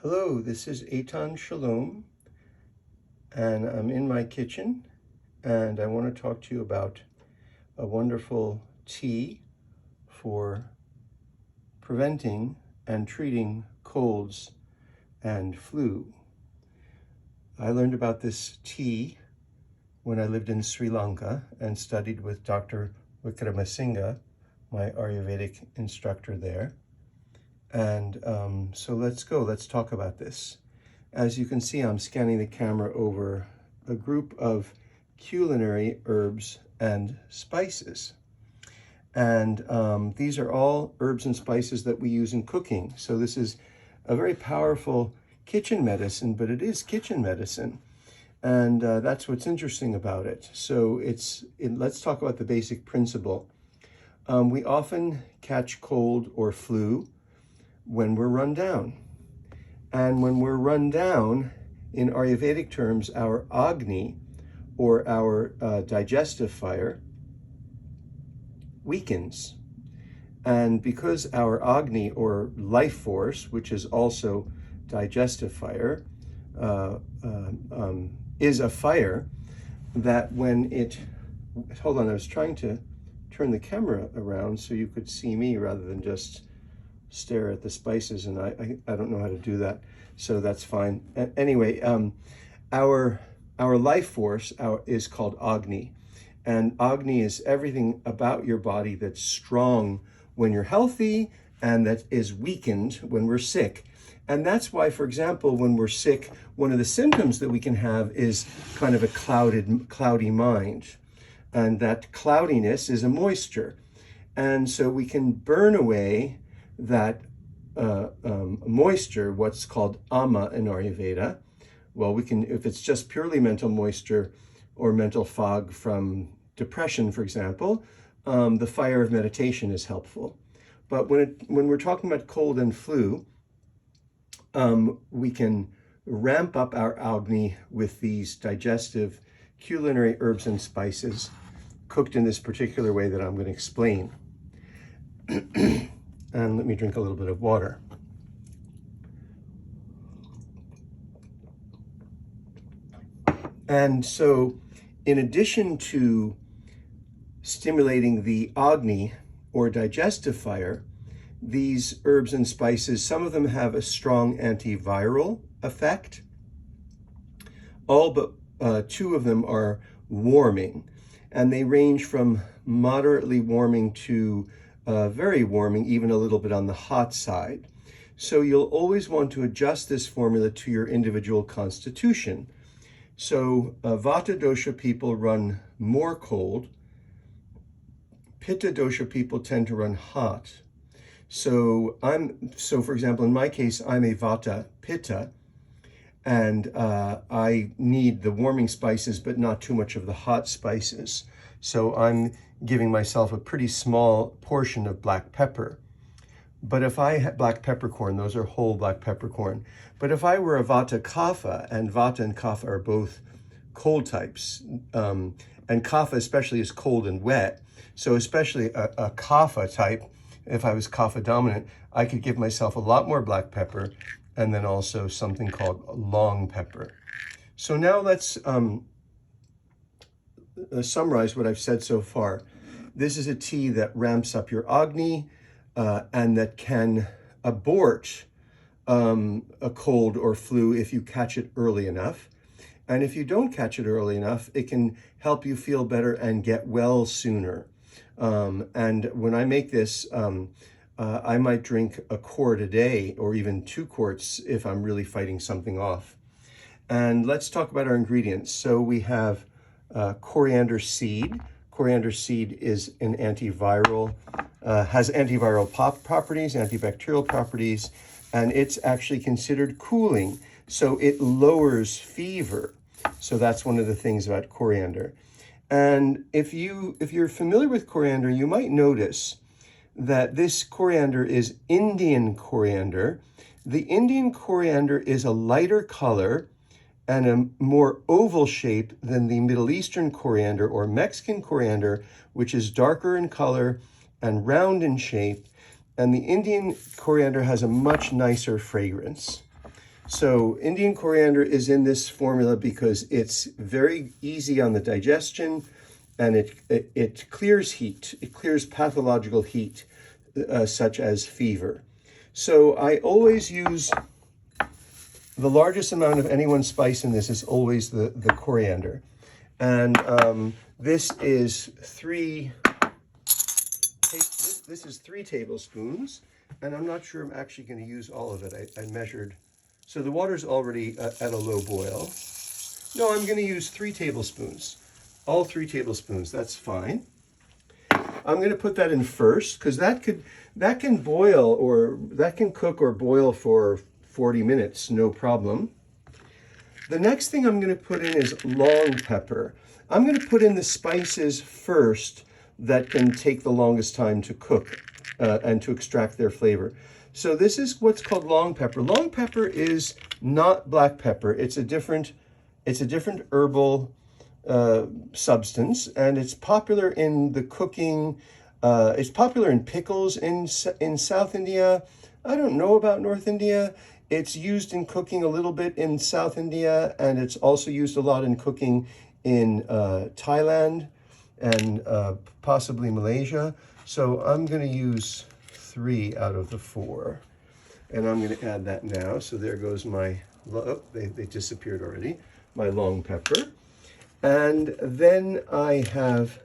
Hello, this is Eitan Shalom, and I'm in my kitchen, and I want to talk to you about a wonderful tea for preventing and treating colds and flu. I learned about this tea when I lived in Sri Lanka and studied with Dr. Wickermasinghe, my Ayurvedic instructor there. And so let's talk about this. As you can see, I'm scanning the camera over a group of culinary herbs and spices. And these are all herbs and spices that we use in cooking. So this is a very powerful kitchen medicine, but it is kitchen medicine. And that's what's interesting about it. So let's talk about the basic principle. We often catch cold or flu when we're run down. And when we're run down, in Ayurvedic terms, our Agni, or our digestive fire, weakens. And because our Agni, or life force, which is also digestive fire, is a fire that when it... Hold on, I was trying to turn the camera around so you could see me rather than just stare at the spices, and I don't know how to do that, so that's fine. Anyway, our life force is called Agni, and Agni is everything about your body that's strong when you're healthy and that is weakened when we're sick. And that's why, for example, when we're sick, one of the symptoms that we can have is kind of a cloudy mind, and that cloudiness is a moisture, and so we can burn away that moisture, what's called ama in Ayurveda. Well, we can, if it's just purely mental moisture or mental fog from depression, for example, the fire of meditation is helpful. But when we're talking about cold and flu, we can ramp up our Agni with these digestive culinary herbs and spices cooked in this particular way that I'm going to explain. And let me drink a little bit of water. And so, in addition to stimulating the Agni, or digestive fire, these herbs and spices, some of them have a strong antiviral effect. All but two of them are warming, and they range from moderately warming to very warming, even a little bit on the hot side. So you'll always want to adjust this formula to your individual constitution. So Vata dosha people run more cold. Pitta dosha people tend to run hot. So for example, in my case, I'm a Vata Pitta, and I need the warming spices, but not too much of the hot spices. So I'm giving myself a pretty small portion of black pepper. But if I had black peppercorn, those are whole black peppercorn. But if I were a Vata Kapha, and Vata and Kapha are both cold types, and Kapha especially is cold and wet, so especially a Kapha type, if I was Kapha dominant, I could give myself a lot more black pepper, and then also something called long pepper. So now let's summarize what I've said so far. This is a tea that ramps up your Agni and that can abort a cold or flu if you catch it early enough. And if you don't catch it early enough, it can help you feel better and get well sooner. And when I make this, I might drink a quart a day, or even 2 quarts if I'm really fighting something off. And let's talk about our ingredients. So we have coriander seed. Coriander seed is an antiviral, has antiviral properties, antibacterial properties, and it's actually considered cooling. So it lowers fever. So that's one of the things about coriander. And if you're familiar with coriander, you might notice that this coriander is Indian coriander. The Indian coriander is a lighter color and a more oval shape than the Middle Eastern coriander or Mexican coriander, which is darker in color and round in shape. And the Indian coriander has a much nicer fragrance. So Indian coriander is in this formula because it's very easy on the digestion, and it clears heat. It clears pathological heat, such as fever. So I always use the largest amount of any one spice in this is always the coriander. And this is three tablespoons, and I'm not sure I'm actually going to use all of it. I measured. So the water's already at a low boil. No, I'm going to use 3 tablespoons. All 3 tablespoons, that's fine. I'm going to put that in first because that can boil, or that can cook or boil for 40 minutes, no problem. The next thing I'm going to put in is long pepper. I'm going to put in the spices first that can take the longest time to cook and to extract their flavor. So this is what's called long pepper. Long pepper is not black pepper. It's a different herbal substance, and it's popular in the cooking. It's popular in pickles in South India. I don't know about North India. It's used in cooking a little bit in South India, and it's also used a lot in cooking in Thailand and possibly Malaysia. So I'm going to use 3 out of the 4, and I'm going to add that now. So there goes my, oh, they disappeared already, my long pepper. And then I have,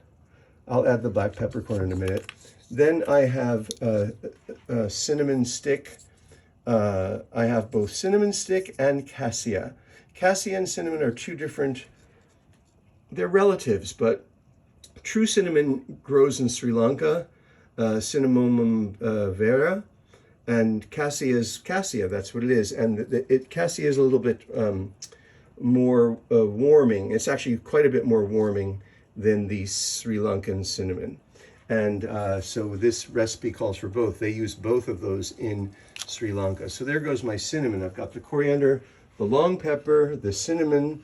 I'll add the black peppercorn in a minute. Then I have a cinnamon stick. I have both cinnamon stick and cassia. Cassia and cinnamon are 2 different, they're relatives, but true cinnamon grows in Sri Lanka, Cinnamomum vera, and cassia is cassia, that's what it is. And cassia is a little bit more warming. It's actually quite a bit more warming than the Sri Lankan cinnamon. And so this recipe calls for both. They use both of those in Sri Lanka. So there goes my cinnamon. I've got the coriander, the long pepper, the cinnamon,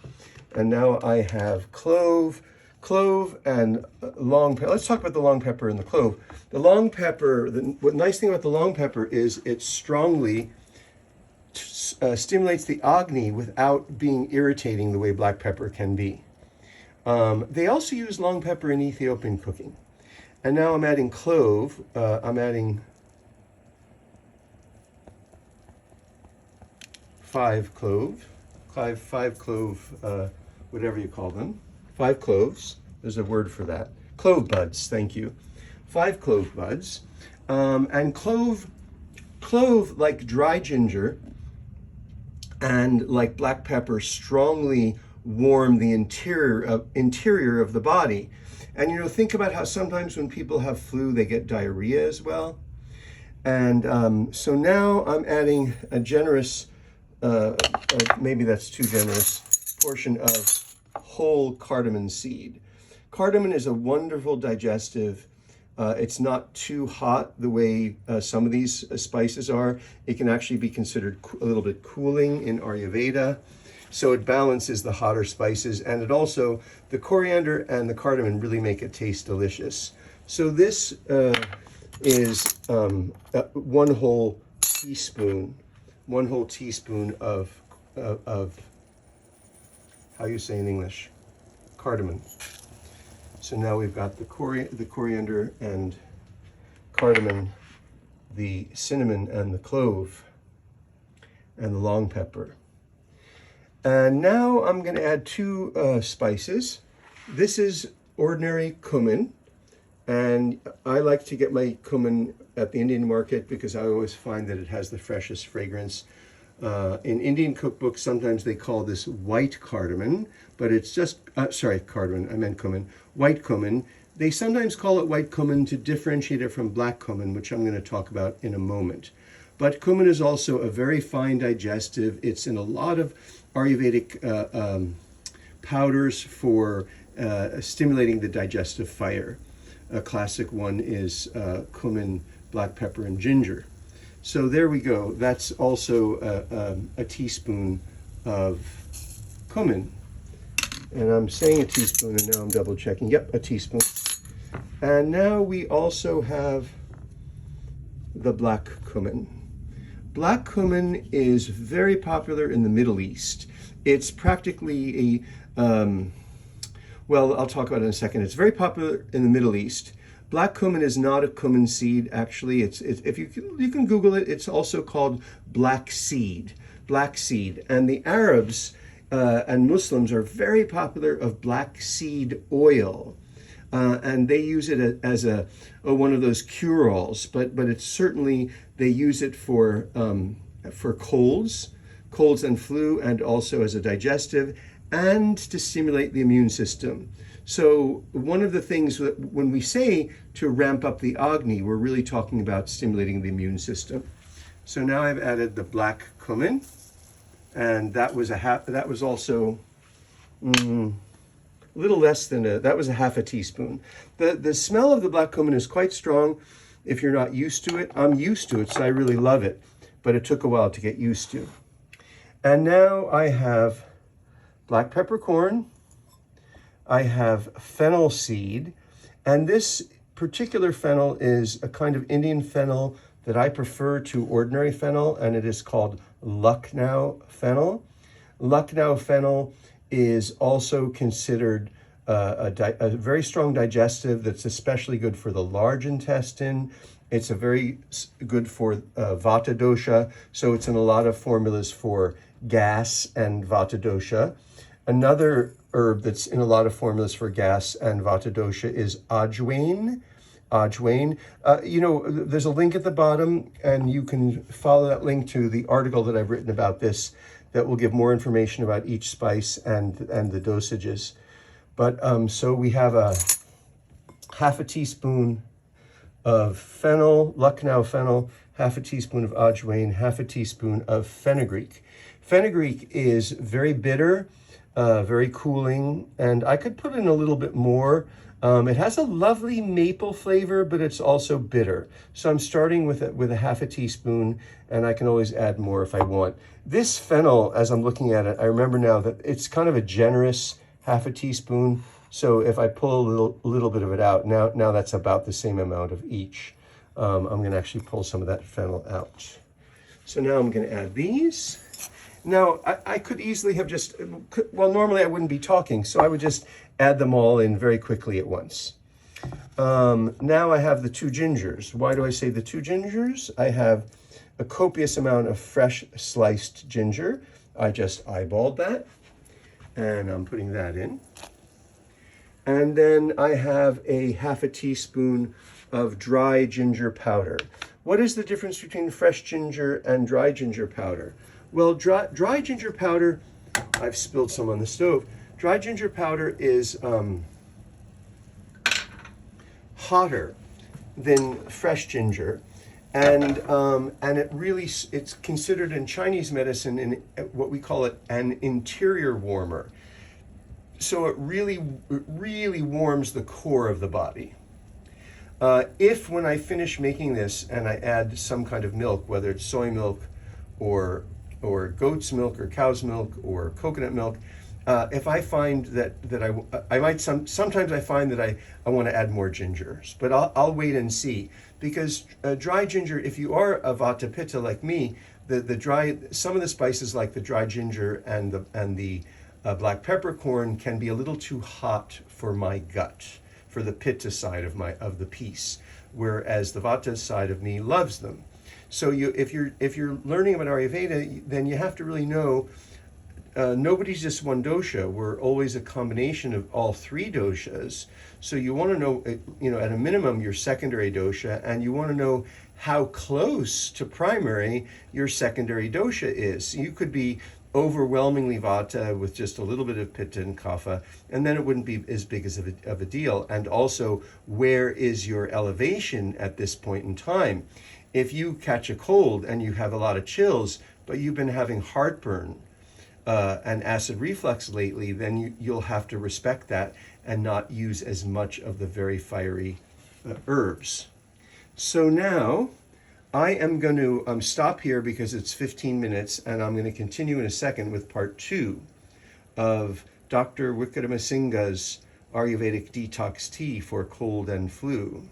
and now I have clove and long pepper. Let's talk about the long pepper and the clove. The long pepper, the nice thing about the long pepper is it strongly stimulates the Agni without being irritating the way black pepper can be. They also use long pepper in Ethiopian cooking. And now I'm adding clove. I'm adding 5 clove, whatever you call them. 5 cloves. There's a word for that. Clove buds. Thank you. 5 clove buds. And clove, like dry ginger and like black pepper, strongly warm the interior of the body. And you know, think about how sometimes when people have flu, they get diarrhea as well. And so now I'm adding a generous, maybe that's too generous, portion of whole cardamom seed. Cardamom is a wonderful digestive. It's not too hot the way some of these spices are. It can actually be considered a little bit cooling in Ayurveda. So it balances the hotter spices, and it also, the coriander and the cardamom really make it taste delicious. So this is 1 whole teaspoon of how you say in English, cardamom. So now we've got the coriander and cardamom, the cinnamon and the clove, and the long pepper. And now I'm going to add 2 spices. This is ordinary cumin, and I like to get my cumin at the Indian market because I always find that it has the freshest fragrance. In Indian cookbooks, sometimes they call this white cardamom, but it's just, cardamom, I meant cumin, white cumin. They sometimes call it white cumin to differentiate it from black cumin, which I'm going to talk about in a moment. But cumin is also a very fine digestive. It's in a lot of Ayurvedic powders for stimulating the digestive fire. A classic one is cumin, black pepper, and ginger. So there we go. That's also a teaspoon of cumin. And I'm saying a teaspoon, and now I'm double checking. Yep, a teaspoon. And now we also have the black cumin. Black cumin is very popular in the Middle East. It's practically well, I'll talk about it in a second. It's very popular in the Middle East. Black cumin is not a cumin seed, actually. It's if you can Google it. It's also called black seed, And the Arabs and Muslims are very popular of black seed oil, and they use it as one of those cure-alls. But it's certainly they use it for colds and flu, and also as a digestive, and to stimulate the immune system. So one of the things that when we say to ramp up the Agni, we're really talking about stimulating the immune system. So now I've added the black cumin, and that was also a little less than that was a half a teaspoon. The smell of the black cumin is quite strong if you're not used to it. I'm used to it, so I really love it, but it took a while to get used to. And now I have black peppercorn, I have fennel seed, and this particular fennel is a kind of Indian fennel that I prefer to ordinary fennel, and it is called Lucknow fennel. Lucknow fennel is also considered a very strong digestive that's especially good for the large intestine. It's a very good for Vata dosha, so it's in a lot of formulas for gas and Vata dosha. Another herb that's in a lot of formulas for gas and Vata dosha is ajwain. There's a link at the bottom, and you can follow that link to the article that I've written about this that will give more information about each spice and the dosages. But so we have a half a teaspoon of fennel, Lucknow fennel, half a teaspoon of ajwain, half a teaspoon of fenugreek. Fenugreek is very bitter, very cooling, and I could put in a little bit more. It has a lovely maple flavor, but it's also bitter. So I'm starting with a half a teaspoon, and I can always add more if I want. This fennel, as I'm looking at it, I remember now that it's kind of a generous half a teaspoon. So if I pull a little bit of it out, now that's about the same amount of each. I'm going to actually pull some of that fennel out. So now I'm going to add these. Now, I could easily have normally I wouldn't be talking, so I would just add them all in very quickly at once. Now I have the 2 gingers. Why do I say the 2 gingers? I have a copious amount of fresh sliced ginger. I just eyeballed that, and I'm putting that in. And then I have a half a teaspoon of dry ginger powder. What is the difference between fresh ginger and dry ginger powder? Well, dry ginger powder, I've spilled some on the stove. Dry ginger powder is hotter than fresh ginger, and it's considered in Chinese medicine in what we call it an interior warmer. So it really warms the core of the body. If when I finish making this and I add some kind of milk, whether it's soy milk or goat's milk or cow's milk or coconut milk, if I find that I might sometimes I find that I want to add more gingers, but I'll wait and see, because dry ginger, if you are a Vata Pitta like me, some of the spices like the dry ginger and the black peppercorn can be a little too hot for my gut, for the Pitta side of the piece, whereas the Vata side of me loves them. So if you're learning about Ayurveda, then you have to really know nobody's just one dosha. We're always a combination of all 3 doshas. So you want to know, at a minimum, your secondary dosha, and you want to know how close to primary your secondary dosha is. You could be overwhelmingly Vata with just a little bit of Pitta and Kapha, and then it wouldn't be as big of a deal. And also, where is your elevation at this point in time? If you catch a cold and you have a lot of chills, but you've been having heartburn and acid reflux lately, then you'll have to respect that and not use as much of the very fiery herbs. So now I am going to stop here because it's 15 minutes, and I'm going to continue in a second with part 2 of Dr. Wickermasinghe's Ayurvedic detox tea for cold and flu.